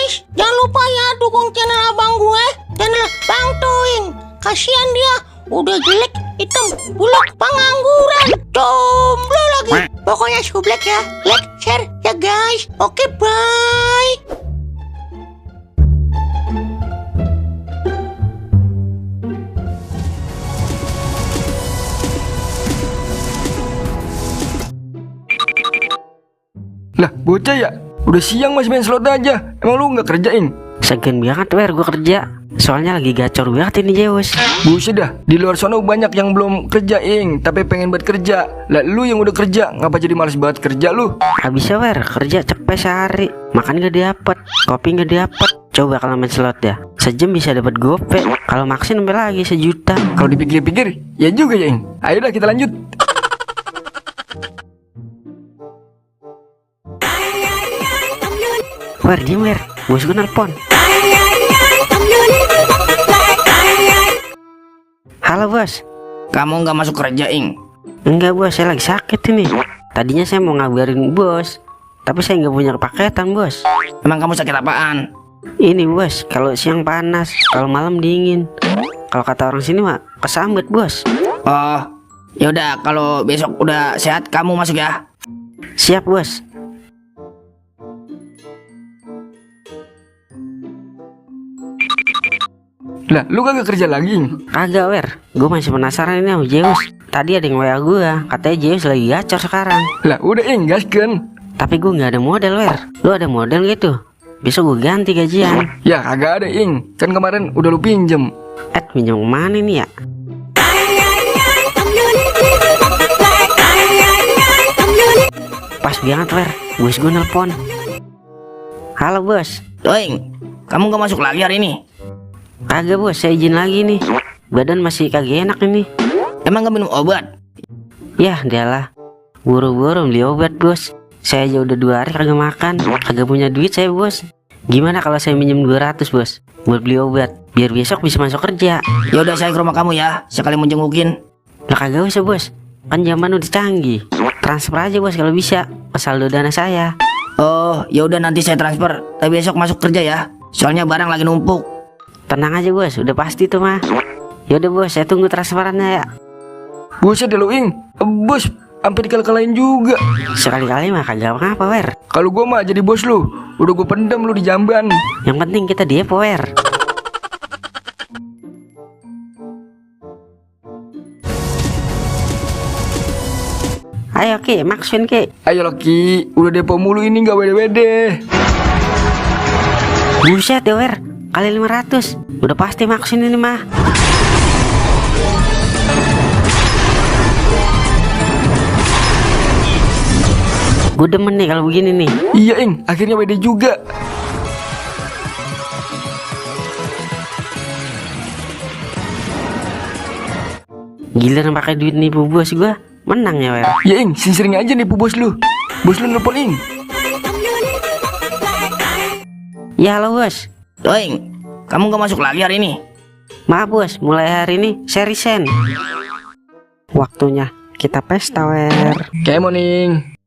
guys, jangan lupa ya dukung channel abang gue, channel Bang Toing. Kasihan dia, udah jelek, hitam, buluk, pengangguran, jomblo lagi. Pokoknya sublek ya, like, share ya guys. Oke, bye. Lah, bocah ya? Udah siang masih main slot aja. Emang lu nggak kerjain? Segan banget wer gue kerja. Soalnya lagi gacor banget ini Zeus. Buset dah, di luar sana banyak yang belum kerjain tapi pengen buat kerja. Lah lu yang udah kerja, ngapa jadi malas banget kerja lu? Habisnya wer kerja cepet sehari, makan gak dapet, kopi gak dapet. Coba kalau main slot ya, sejam bisa dapat gope. Kalau maksin sampai lagi sejuta. Kalau dipikir-pikir, ya juga ya Ing. Ayo dah kita lanjut. Wer diem wer, bos gue nelpon. Halo bos. Kamu nggak masuk kerja, Ing? Enggak bos, saya lagi sakit ini. Tadinya saya mau ngabarin bos, tapi saya nggak punya paketan bos. Emang kamu sakit apaan? Ini bos, kalau siang panas, kalau malam dingin. Kalau kata orang sini mah kesambet bos. Oh, ya udah, kalau besok udah sehat kamu masuk ya. Siap bos. Lah lu kagak kerja lagi Ing? Kagak wer, gue masih penasaran ini sama Zeus. Tadi ada yang WA gue, katanya Zeus lagi gacor sekarang. Lah udah Ing, gaskeun. Tapi gue nggak ada modal wer. Lu ada modal gitu? Besok gue ganti gajian. Ya kagak ada Ing, kan kemarin udah lu pinjem. Pinjam kemana nih ya? Pas banget wer, bos gue nelpon. Halo bos. Ing, kamu nggak masuk lagi hari ini? Kagak bos, saya izin lagi nih. Badan masih kagak enak ini. Emang nggak minum obat? Yah dialah, buru-buru beli obat bos. Saya aja udah 2 hari kagak makan, kagak punya duit saya bos. Gimana kalau saya minjem 200 bos buat beli obat, biar besok bisa masuk kerja. Ya udah, saya ke rumah kamu ya, sekali menjengukin. Lah kagak usah bos, kan zaman udah canggih. Transfer aja bos kalau bisa ke saldo dana saya. Oh, ya udah nanti saya transfer. Tapi besok masuk kerja ya, soalnya barang lagi numpuk. Tenang aja bos, udah pasti tuh mah. Yaudah bos, saya tunggu transferannya ya. Buset deh lu Ing, bos hampir dikal-kalain juga. Sekali-kali mah kagak apa-apa wer. Kalau gua mah jadi bos lu, udah gua pendam lu di jamban. Yang penting kita depo wer. Ayo Ki, maksin Ki. Ayo Loki, udah depo mulu ini nggak wede-wede. Buset deh wer, kali 500. Udah pasti maksin ini mah. Gue demen nih kalau begini nih. Iya Ing, akhirnya wede juga. Giliran pakai duit nih bu bos gue, menang ya wer. Ya Ing, sering aja nih bos lu. Bos lu nelpon Ing. Ya halo bos. Ing, kamu nggak masuk lagi hari ini? Maaf bos, mulai hari ini saya resign. Waktunya kita pesta wer. Kayak mau Ing.